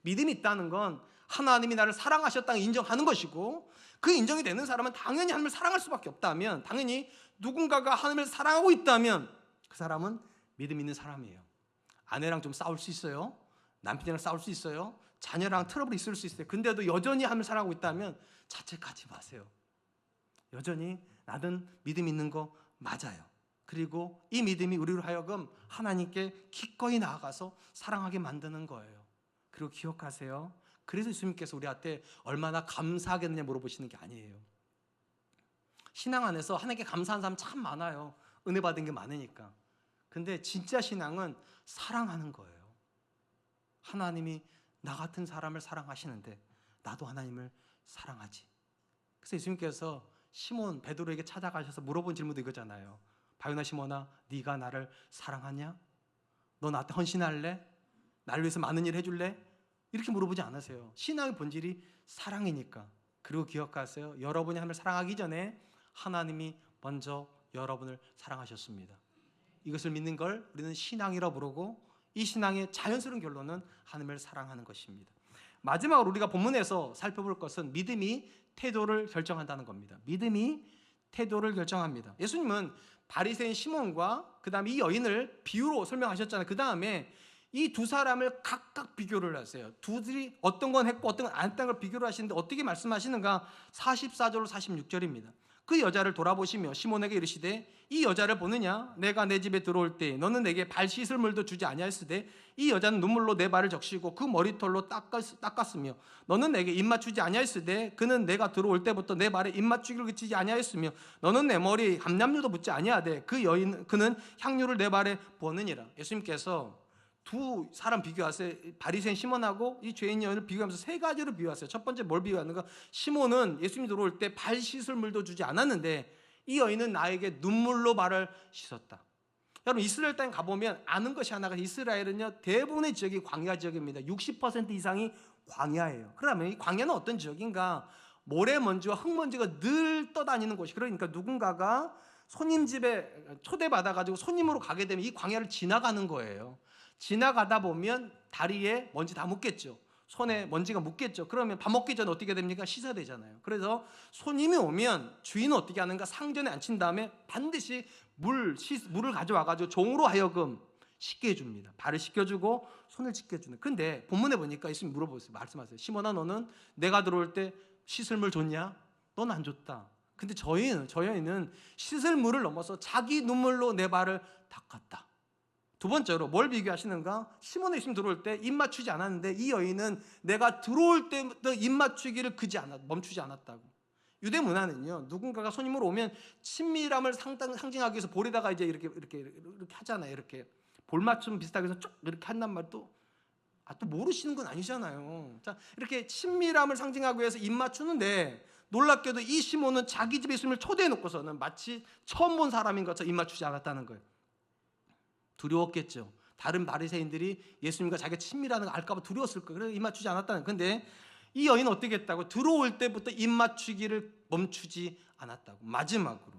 믿음이 있다는 건 하나님이 나를 사랑하셨다는 걸 인정하는 것이고 그 인정이 되는 사람은 당연히 하나님을 사랑할 수밖에 없다면 당연히 누군가가 하나님을 사랑하고 있다면 그 사람은 믿음 있는 사람이에요. 아내랑 좀 싸울 수 있어요. 남편이랑 싸울 수 있어요. 자녀랑 트러블이 있을 수 있어요. 근데도 여전히 하나님을 사랑하고 있다면 자책하지 마세요. 여전히 나는 믿음 있는 거 맞아요. 그리고 이 믿음이 우리로 하여금 하나님께 기꺼이 나아가서 사랑하게 만드는 거예요. 그리고 기억하세요. 그래서 예수님께서 우리한테 얼마나 감사하겠느냐 물어보시는 게 아니에요. 신앙 안에서 하나님께 감사하는 사람 참 많아요. 은혜 받은 게 많으니까. 근데 진짜 신앙은 사랑하는 거예요. 하나님이 나 같은 사람을 사랑하시는데 나도 하나님을 사랑하지. 그래서 예수님께서 시몬 베드로에게 찾아가셔서 물어본 질문도 이거잖아요. 바요나 시몬아, 네가 나를 사랑하냐? 너 나한테 헌신할래? 나를 위해서 많은 일 해줄래? 이렇게 물어보지 않으세요. 신앙의 본질이 사랑이니까. 그리고 기억하세요. 여러분이 하나님을 사랑하기 전에 하나님이 먼저 여러분을 사랑하셨습니다. 이것을 믿는 걸 우리는 신앙이라고 부르고 이 신앙의 자연스러운 결론은 하나님을 사랑하는 것입니다. 마지막으로 우리가 본문에서 살펴볼 것은 믿음이 태도를 결정한다는 겁니다. 믿음이 태도를 결정합니다. 예수님은 바리새인 시몬과 그 다음에 이 여인을 비유로 설명하셨잖아요. 그 다음에 이 두 사람을 각각 비교를 하세요. 두들이 어떤 건 했고 어떤 건 안 했다는 걸 비교를 하시는데 어떻게 말씀하시는가? 44절로 46절입니다. 그 여자를 돌아보시며 시몬에게 이르시되 이 여자를 보느냐? 내가 내 집에 들어올 때 너는 내게 발 씻을 물도 주지 아니하였으되 이 여자는 눈물로 내 발을 적시고 그 머리털로 닦았으며 너는 내게 입맞추지 아니하였으되 그는 내가 들어올 때부터 내 발에 입맞추기를 그치지 아니하였으며 너는 내 머리에 감람류도 묻지 아니하되 그는 향유를 내 발에 부었느니라. 예수님께서 두 사람 비교하세요. 바리새인 시몬하고 이 죄인 여인을 비교하면서 세 가지로 비유하세요. 첫 번째 뭘 비유하는가? 시몬은 예수님이 들어올 때 발 씻을 물도 주지 않았는데 이 여인은 나에게 눈물로 발을 씻었다. 여러분 이스라엘 땅에 가보면 아는 것이 하나가 이스라엘은요 대부분의 지역이 광야 지역입니다. 60% 이상이 광야예요. 그러면 이 광야는 어떤 지역인가? 모래먼지와 흙먼지가 늘 떠다니는 곳이. 그러니까 누군가가 손님 집에 초대받아가지고 손님으로 가게 되면 이 광야를 지나가는 거예요. 지나가다 보면 다리에 먼지 다 묻겠죠. 손에 먼지가 묻겠죠. 그러면 밥 먹기 전에 어떻게 됩니까? 씻어야 되잖아요. 그래서 손님이 오면 주인은 어떻게 하는가? 상전에 앉힌 다음에 반드시 물을 가져와가지고 종으로 하여금 씻게 해줍니다. 발을 씻겨주고 손을 씻겨주는. 근데 본문에 보니까 예수님 물어보세요. 말씀하세요. 시몬아 너는 내가 들어올 때 씻을 물 줬냐? 넌 안 줬다. 근데 저 여인은 씻을 물을 넘어서 자기 눈물로 내 발을 닦았다. 두 번째로 뭘 비교하시는가? 시몬의 예수님 들어올 때 입 맞추지 않았는데 이 여인은 내가 들어올 때부터 입 맞추기를 멈추지 않았다고. 유대 문화는요 누군가가 손님으로 오면 친밀함을 상징하기 위해서 볼에다가 이제 이렇게 하잖아요. 이렇게 볼 맞춤 비슷하게 해서 쭉 이렇게 한단 말도 또 모르시는 건 아니잖아요. 자 이렇게 친밀함을 상징하기 위해서 입 맞추는데 놀랍게도 이 시몬은 자기 집에 예수님을 초대해 놓고서는 마치 처음 본 사람인 것처럼 입 맞추지 않았다는 거예요. 두려웠겠죠. 다른 바리새인들이 예수님과 자기가 친밀하는 거 알까 봐 두려웠을 거예요. 그래서 입 맞추지 않았다는. 근데 이 여인은 어떻게 했다고? 들어올 때부터 입 맞추기를 멈추지 않았다고. 마지막으로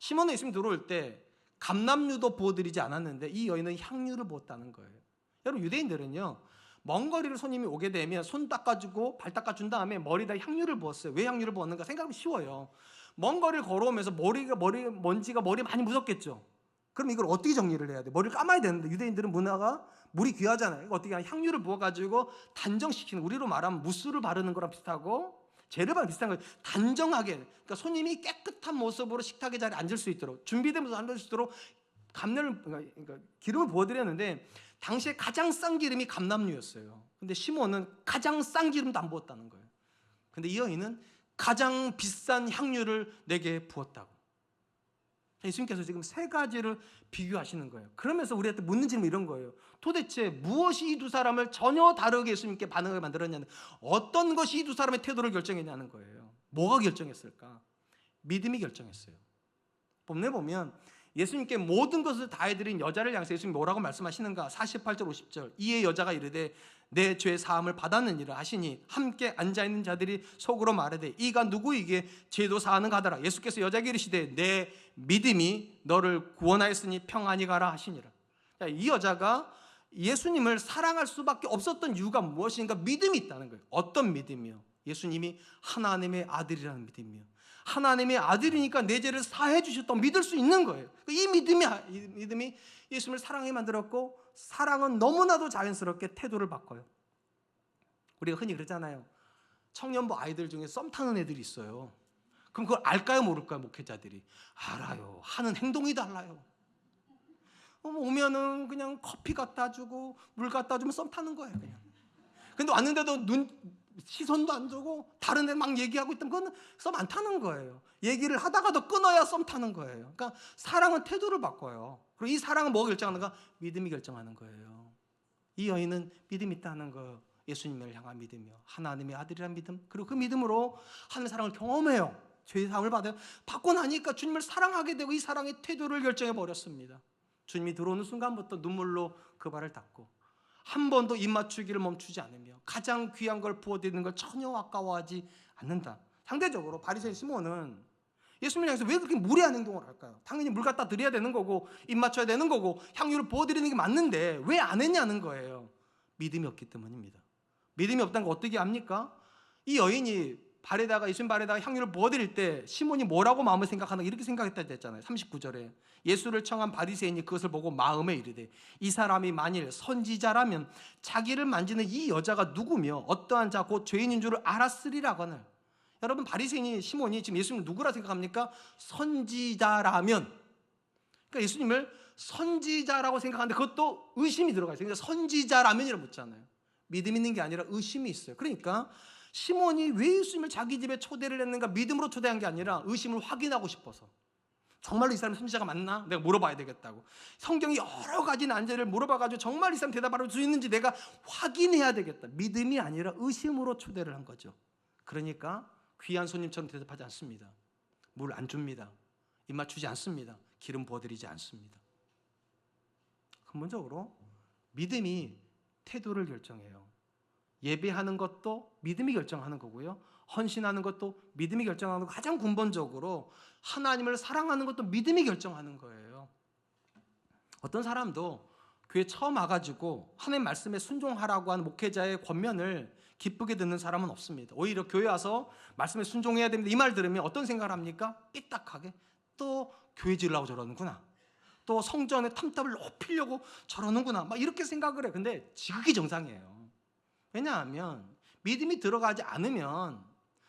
시몬은 예수님 들어올 때 감람류도 부어드리지 않았는데 이 여인은 향유를 부었다는 거예요. 여러분 유대인들은요 먼 거리를 손님이 오게 되면 손 닦아주고 발 닦아준 다음에 머리에다 향유를 부었어요. 왜 향유를 부었는가? 생각하면 쉬워요. 먼 거리를 걸어오면서 먼지가 머리에 많이 묻었겠죠. 그럼 이걸 어떻게 정리를 해야 돼? 머리를 감아야 되는데 유대인들은 문화가 물이 귀하잖아요. 어떻게 하냐? 향유를 부어가지고 단정시키는, 우리로 말하면 무스를 바르는 거랑 비슷하고 재료랑 비슷한 거예요. 단정하게, 그러니까 손님이 깨끗한 모습으로 식탁의 자리에 앉을 수 있도록 준비된 모습으로 앉을 수 있도록 그러니까 기름을 부어드렸는데 당시에 가장 싼 기름이 감람류였어요. 근데 시몬은 가장 싼 기름도 안 부었다는 거예요. 근데 이 여인은 가장 비싼 향유를 내게 부었다고. 예수님께서 지금 세 가지를 비교하시는 거예요. 그러면서 우리한테 묻는 질문 이런 거예요. 도대체 무엇이 이 두 사람을 전혀 다르게 예수님께 반응을 만들었냐는, 어떤 것이 이 두 사람의 태도를 결정했냐는 거예요. 뭐가 결정했을까? 믿음이 결정했어요. 본문에 보면 예수님께 모든 것을 다 해드린 여자를 향해서 예수님이 뭐라고 말씀하시는가? 48절 50절 이에 여자가 이르되 내 죄 사함을 받았느니라 하시니 함께 앉아있는 자들이 속으로 말하되 이가 누구이기에 죄도 사하는가 하더라. 예수께서 여자에게 이르시되 내 믿음이 너를 구원하였으니 평안히 가라 하시니라. 이 여자가 예수님을 사랑할 수밖에 없었던 이유가 무엇인가? 믿음이 있다는 거예요. 어떤 믿음이요? 예수님이 하나님의 아들이라는 믿음이요. 하나님의 아들이니까 내 죄를 사해 주셨다고 믿을 수 있는 거예요. 이 믿음이 예수님을 사랑하게 만들었고, 사랑은 너무나도 자연스럽게 태도를 바꿔요. 우리가 흔히 그러잖아요. 청년부 아이들 중에 썸 타는 애들이 있어요. 그럼 그걸 알까요 모를까요? 목회자들이 알아요. 하는 행동이 달라요. 오면은 그냥 커피 갖다 주고 물 갖다 주면 썸 타는 거예요 그냥. 근데 왔는데도 시선도 안 주고 다른 애 막 얘기하고 있던 건 썸 안 타는 거예요. 얘기를 하다가도 끊어야 썸 타는 거예요. 그러니까 사랑은 태도를 바꿔요. 그리고 이 사랑은 뭐가 결정하는가? 믿음이 결정하는 거예요. 이 여인은 믿음이 있다는 거예요. 예수님을 향한 믿음이요, 하나님의 아들이라는 믿음, 그리고 그 믿음으로 하나님의 사랑을 경험해요. 죄의 사함을 받아요. 받고 나니까 주님을 사랑하게 되고 이 사랑의 태도를 결정해 버렸습니다. 주님이 들어오는 순간부터 눈물로 그 발을 닦고 한 번도 입 맞추기를 멈추지 않으며 가장 귀한 걸 부어드리는 걸 전혀 아까워하지 않는다. 상대적으로 바리새인 시몬은 예수님을 향해서 왜 그렇게 무례한 행동을 할까요? 당연히 물 갖다 드려야 되는 거고 입 맞춰야 되는 거고 향유를 부어드리는 게 맞는데 왜 안 했냐는 거예요. 믿음이 없기 때문입니다. 믿음이 없다는 거 어떻게 압니까? 이 여인이 예수님 발에다가 향유를 부어드릴 때 시몬이 뭐라고 마음을 생각하는가 이렇게 생각했다 했잖아요. 39절에 예수를 청한 바리새인이 그것을 보고 마음에 이르되 이 사람이 만일 선지자라면 자기를 만지는 이 여자가 누구며 어떠한 자 곧 죄인인 줄을 알았으리라거늘. 여러분, 바리새인이 시몬이 지금 예수님을 누구라 생각합니까? 선지자라면. 그러니까 예수님을 선지자라고 생각하는데 그것도 의심이 들어가 있어요. 그러니까 선지자라면이라고 묻잖아요. 믿음 있는 게 아니라 의심이 있어요. 그러니까 시몬이 왜 예수님을 자기 집에 초대를 했는가? 믿음으로 초대한 게 아니라 의심을 확인하고 싶어서. 정말로 이 사람이 선지자가 맞나? 내가 물어봐야 되겠다고. 성경이 여러 가지 난제를 물어봐가지고 정말 이 사람 대답할 수 있는지 내가 확인해야 되겠다. 믿음이 아니라 의심으로 초대를 한 거죠. 그러니까 귀한 손님처럼 대접하지 않습니다. 물 안 줍니다. 입맛 주지 않습니다. 기름 부어드리지 않습니다. 근본적으로 믿음이 태도를 결정해요. 예배하는 것도 믿음이 결정하는 거고요. 헌신하는 것도 믿음이 결정하는 거. 가장 근본적으로 하나님을 사랑하는 것도 믿음이 결정하는 거예요. 어떤 사람도 교회 처음 와가지고 하나님 말씀에 순종하라고 하는 목회자의 권면을 기쁘게 듣는 사람은 없습니다. 오히려 교회 와서 말씀에 순종해야 됩니다. 이 말 들으면 어떤 생각을 합니까? 삐딱하게 또 교회 지으려고 저러는구나. 또 성전의 탐탑을 높이려고 저러는구나. 막 이렇게 생각을 해. 근데 지극히 정상이에요. 왜냐하면 믿음이 들어가지 않으면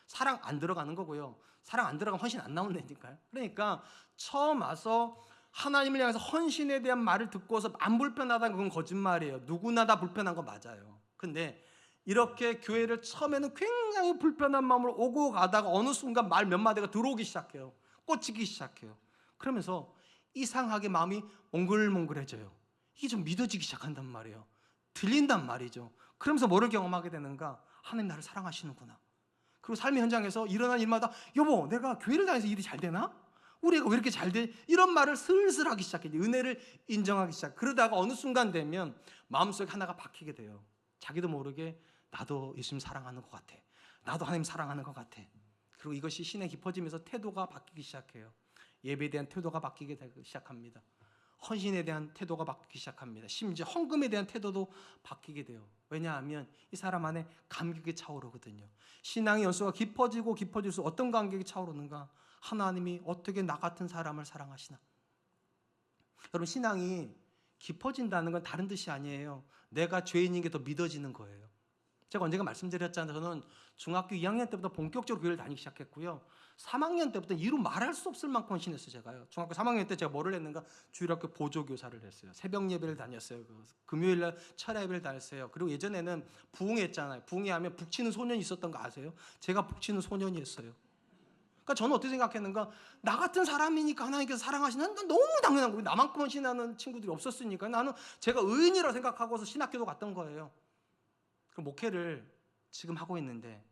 사랑 안 들어가는 거고요. 사랑 안 들어가면 헌신 안 나온다니까요. 그러니까 처음 와서 하나님을 향해서 헌신에 대한 말을 듣고서 안 불편하다는 건 거짓말이에요. 누구나 다 불편한 거 맞아요. 근데 이렇게 교회를 처음에는 굉장히 불편한 마음으로 오고 가다가 어느 순간 말 몇 마디가 들어오기 시작해요. 꽂히기 시작해요. 그러면서 이상하게 마음이 몽글몽글해져요. 이게 좀 믿어지기 시작한단 말이에요. 들린단 말이죠. 그러면서 뭐를 경험하게 되는가? 하나님 나를 사랑하시는구나. 그리고 삶의 현장에서 일어난 일마다 여보, 내가 교회를 다녀서 일이 잘 되나? 우리 애가 왜 이렇게 잘 돼? 이런 말을 슬슬 하기 시작해요. 은혜를 인정하기 시작. 그러다가 어느 순간 되면 마음속에 하나가 박히게 돼요. 자기도 모르게 나도 예수님 사랑하는 것 같아. 나도 하나님 사랑하는 것 같아. 그리고 이것이 신에 깊어지면서 태도가 바뀌기 시작해요. 예배에 대한 태도가 바뀌기 시작합니다. 헌신에 대한 태도가 바뀌기 시작합니다. 심지어 헌금에 대한 태도도 바뀌게 돼요. 왜냐하면 이 사람 안에 감격이 차오르거든요. 신앙의 연수가 깊어지고 깊어질수록 어떤 감격이 차오르는가? 하나님이 어떻게 나 같은 사람을 사랑하시나? 여러분, 신앙이 깊어진다는 건 다른 뜻이 아니에요. 내가 죄인인 게 더 믿어지는 거예요. 제가 언젠가 말씀드렸잖아요. 저는 중학교 2학년 때부터 본격적으로 교회를 다니기 시작했고요. 3학년 때부터 이루 말할 수 없을 만큼 헌신했어요. 제가요. 중학교 3학년 때 제가 뭐를 했는가? 주일학교 보조교사를 했어요. 새벽 예배를 다녔어요. 금요일날 철야 예배를 다녔어요. 그리고 예전에는 부흥했잖아요. 부흥회하면 북치는 소년이 있었던 거 아세요? 제가 북치는 소년이었어요. 그러니까 저는 어떻게 생각했는가? 나 같은 사람이니까 하나님께서 사랑하시는 건 너무 당연한 거예요. 나만큼 헌신하는 친구들이 없었으니까 나는 제가 의인이라고 생각하고서 신학교도 갔던 거예요. 그 목회를 지금 하고 있는데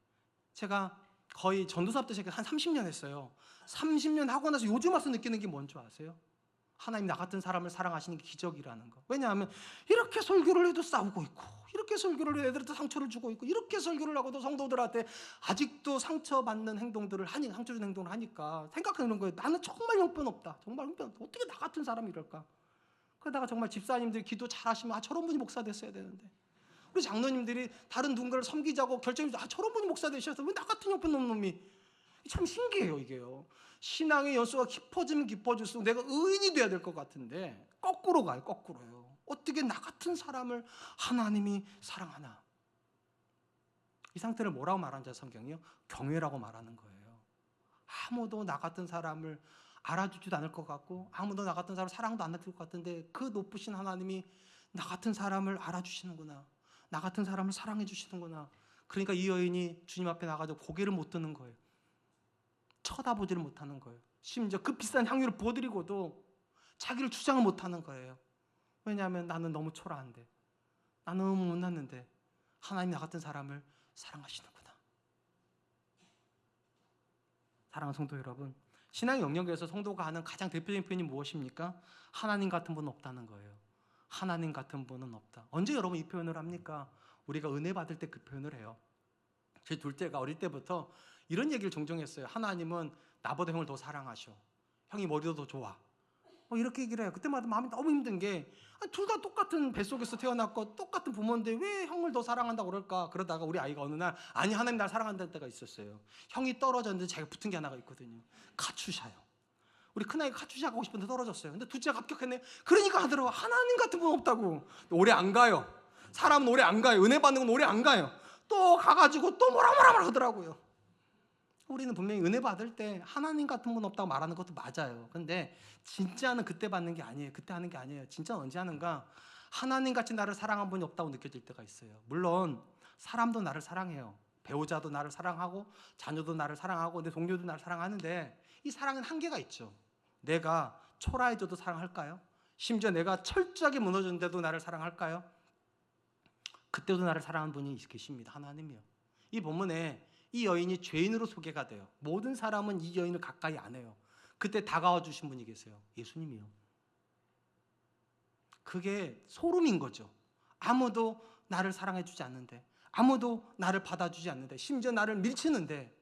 제가 거의 전도사부터 시작해서 한 30년 했어요. 30년 하고 나서 요즘 와서 느끼는 게 뭔지 아세요? 하나님 나 같은 사람을 사랑하시는 게 기적이라는 거. 왜냐하면 이렇게 설교를 해도 싸우고 있고, 이렇게 설교를 해도 애들한테 상처를 주고 있고, 이렇게 설교를 하고도 성도들한테 아직도 상처받는 행동들을 하니, 상처 주는 행동을 하니까 생각하는 거예요. 나는 정말 형편없다. 정말 형편없다. 어떻게 나 같은 사람이 이럴까? 그러다가 정말 집사님들이 기도 잘하시면 저런 분이 목사 됐어야 되는데, 우리 장로님들이 다른 누군가를 섬기자고 결정해서 저런 분이 목사 되셔서 왜 나 같은 형편없는 놈이. 참 신기해요. 이게요. 신앙의 연수가 깊어지면 깊어질수록 내가 의인이 돼야 될 것 같은데 거꾸로 가요. 거꾸로요. 어떻게 나 같은 사람을 하나님이 사랑하나? 이 상태를 뭐라고 말하는지 성경이요? 경외라고 말하는 거예요. 아무도 나 같은 사람을 알아주지도 않을 것 같고 아무도 나 같은 사람 사랑도 안 할 것 같은데 그 높으신 하나님이 나 같은 사람을 알아주시는구나. 나 같은 사람을 사랑해 주시는구나. 그러니까 이 여인이 주님 앞에 나가서 고개를 못 드는 거예요. 쳐다보지를 못하는 거예요. 심지어 그 비싼 향유를 부어드리고도 자기를 주장을 못하는 거예요. 왜냐하면 나는 너무 초라한데, 나는 너무 못났는데 하나님 나 같은 사람을 사랑하시는구나. 사랑하는 성도 여러분, 신앙의 영역에서 성도가 하는 가장 대표적인 표현이 무엇입니까? 하나님 같은 분은 없다는 거예요. 하나님 같은 분은 없다. 언제 여러분 이 표현을 합니까? 우리가 은혜 받을 때 그 표현을 해요. 제 둘째가 어릴 때부터 이런 얘기를 종종 했어요. 하나님은 나보다 형을 더 사랑하셔. 형이 머리도 더 좋아. 이렇게 얘기를 해요. 그때마다 마음이 너무 힘든 게 둘 다 똑같은 뱃속에서 태어났고 똑같은 부모인데 왜 형을 더 사랑한다고 그럴까? 그러다가 우리 아이가 어느 날 아니 하나님 날 사랑한다는 때가 있었어요. 형이 떨어졌는데 자기가 붙은 게 하나가 있거든요. 카츄샤요. 우리 큰아이가 카츄샤 가고 싶은데 떨어졌어요. 근데 둘째가 합격했네. 그러니까 하더라고. 하나님 같은 분 없다고. 오래 안 가요. 사람은 오래 안 가요. 은혜 받는 건 오래 안 가요. 또 가가지고 또 뭐라 하더라고요. 우리는 분명히 은혜 받을 때 하나님 같은 분 없다고 말하는 것도 맞아요. 근데 진짜는 그때 받는 게 아니에요. 그때 하는 게 아니에요. 진짜는 언제 하는가? 하나님 같이 나를 사랑한 분이 없다고 느껴질 때가 있어요. 물론 사람도 나를 사랑해요. 배우자도 나를 사랑하고 자녀도 나를 사랑하고 내 동료도 나를 사랑하는데 이 사랑은 한계가 있죠. 내가 초라해져도 사랑할까요? 심지어 내가 철저하게 무너졌는데도 나를 사랑할까요? 그때도 나를 사랑하는 분이 계십니다. 하나님이요. 이 본문에 이 여인이 죄인으로 소개가 돼요. 모든 사람은 이 여인을 가까이 안 해요. 그때 다가와 주신 분이 계세요. 예수님이요. 그게 소름인 거죠. 아무도 나를 사랑해 주지 않는데, 아무도 나를 받아주지 않는데, 심지어 나를 밀치는데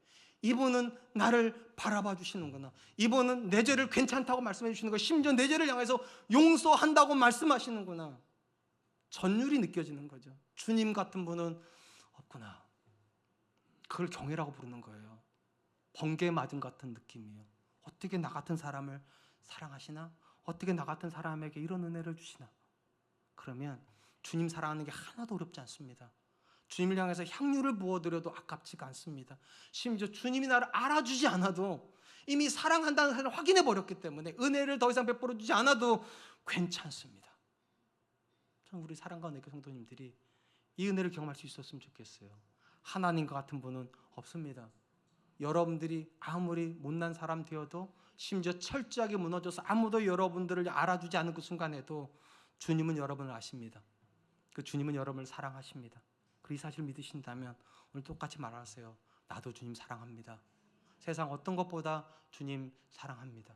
이분은 나를 바라봐 주시는구나. 이분은 내 죄를 괜찮다고 말씀해 주시는 거, 심지어 내 죄를 향해서 용서한다고 말씀하시는구나. 전율이 느껴지는 거죠. 주님 같은 분은 없구나. 그걸 경외라고 부르는 거예요. 번개 맞은 같은 느낌이에요. 어떻게 나 같은 사람을 사랑하시나? 어떻게 나 같은 사람에게 이런 은혜를 주시나? 그러면 주님 사랑하는 게 하나도 어렵지 않습니다. 주님을 향해서 향유를 부어드려도 아깝지가 않습니다. 심지어 주님이 나를 알아주지 않아도 이미 사랑한다는 사실을 확인해 버렸기 때문에 은혜를 더 이상 베풀어 주지 않아도 괜찮습니다. 저는 우리 사랑과 은혜 성도님들이 이 은혜를 경험할 수 있었으면 좋겠어요. 하나님과 같은 분은 없습니다. 여러분들이 아무리 못난 사람 되어도, 심지어 철저하게 무너져서 아무도 여러분들을 알아주지 않은 그 순간에도 주님은 여러분을 아십니다. 그 주님은 여러분을 사랑하십니다. 그 이 사실을 믿으신다면 오늘 똑같이 말하세요. 나도 주님 사랑합니다. 세상 어떤 것보다 주님 사랑합니다.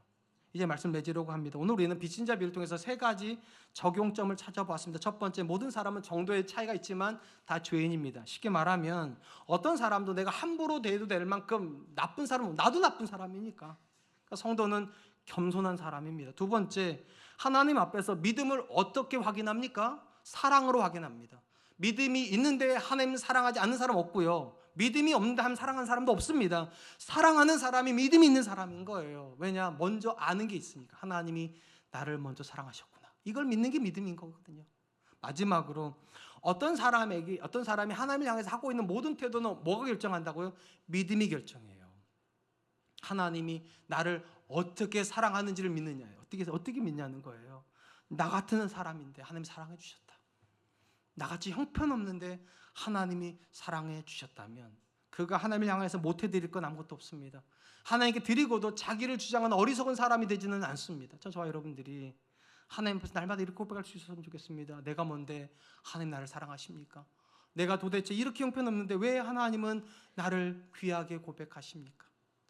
이제 말씀 맺으려고 합니다. 오늘 우리는 빚진 자 비유를 통해서 세 가지 적용점을 찾아보았습니다. 첫 번째, 모든 사람은 정도의 차이가 있지만 다 죄인입니다. 쉽게 말하면 어떤 사람도 내가 함부로 대해도 될 만큼 나쁜 사람은 나도 나쁜 사람이니까. 그러니까 성도는 겸손한 사람입니다. 두 번째, 하나님 앞에서 믿음을 어떻게 확인합니까? 사랑으로 확인합니다. 믿음이 있는데 하나님을 사랑하지 않는 사람 없고요. 믿음이 없는데 하나님 사랑하는 사람도 없습니다. 사랑하는 사람이 믿음이 있는 사람인 거예요. 왜냐? 먼저 아는 게 있으니까. 하나님이 나를 먼저 사랑하셨구나. 이걸 믿는 게 믿음인 거거든요. 마지막으로 어떤 사람이 하나님을 향해서 하고 있는 모든 태도는 뭐가 결정한다고요? 믿음이 결정해요. 하나님이 나를 어떻게 사랑하는지를 믿느냐예요. 어떻게 믿냐는 거예요. 나 같은 사람인데 하나님 사랑해 주셨다. 나같이 형편없는데 하나님이 사랑해 주셨다면 그가 하나님을 향해서 못해드릴 건 아무것도 없습니다. 하나님께 드리고도 자기를 주장하는 어리석은 사람이 되지는 않습니다. 저와 여러분들이 하나님 앞에서 날마다 이렇게 고백할 수 있었으면 좋겠습니다. 내가 뭔데 하나님 나를 사랑하십니까? 내가 도대체 이렇게 형편없는데 왜 하나님은 나를 귀하게 고백하십니까?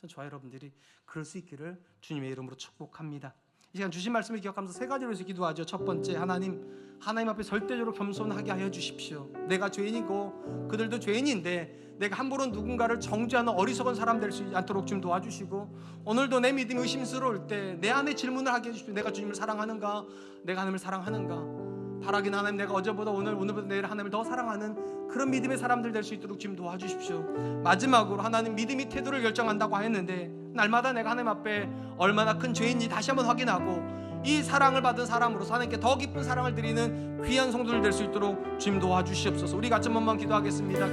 저와 여러분들이 그럴 수 있기를 주님의 이름으로 축복합니다. 이 시간 주신 말씀을 기억하면서 세 가지로 해서 기도하죠. 첫 번째, 하나님 앞에 절대적으로 겸손하게 하여 주십시오. 내가 죄인이고 그들도 죄인인데 내가 함부로 누군가를 정죄하는 어리석은 사람 될 수 않도록 좀 도와주시고, 오늘도 내 믿음이 의심스러울 때 내 안에 질문을 하게 해주십시오. 내가 주님을 사랑하는가? 내가 하나님을 사랑하는가? 바라기는 하나님, 내가 어제보다 오늘보다 내일 하나님을 더 사랑하는 그런 믿음의 사람들 될 수 있도록 지금 도와주십시오. 마지막으로, 하나님 믿음이 태도를 결정한다고 했는데 날마다 내가 하나님 앞에 얼마나 큰 죄인인지 다시 한번 확인하고 이 사랑을 받은 사람으로서 하나님께 더 깊은 사랑을 드리는 귀한 성도들 될 수 있도록 주님 도와주시옵소서. 우리 같이 한 번만 기도하겠습니다.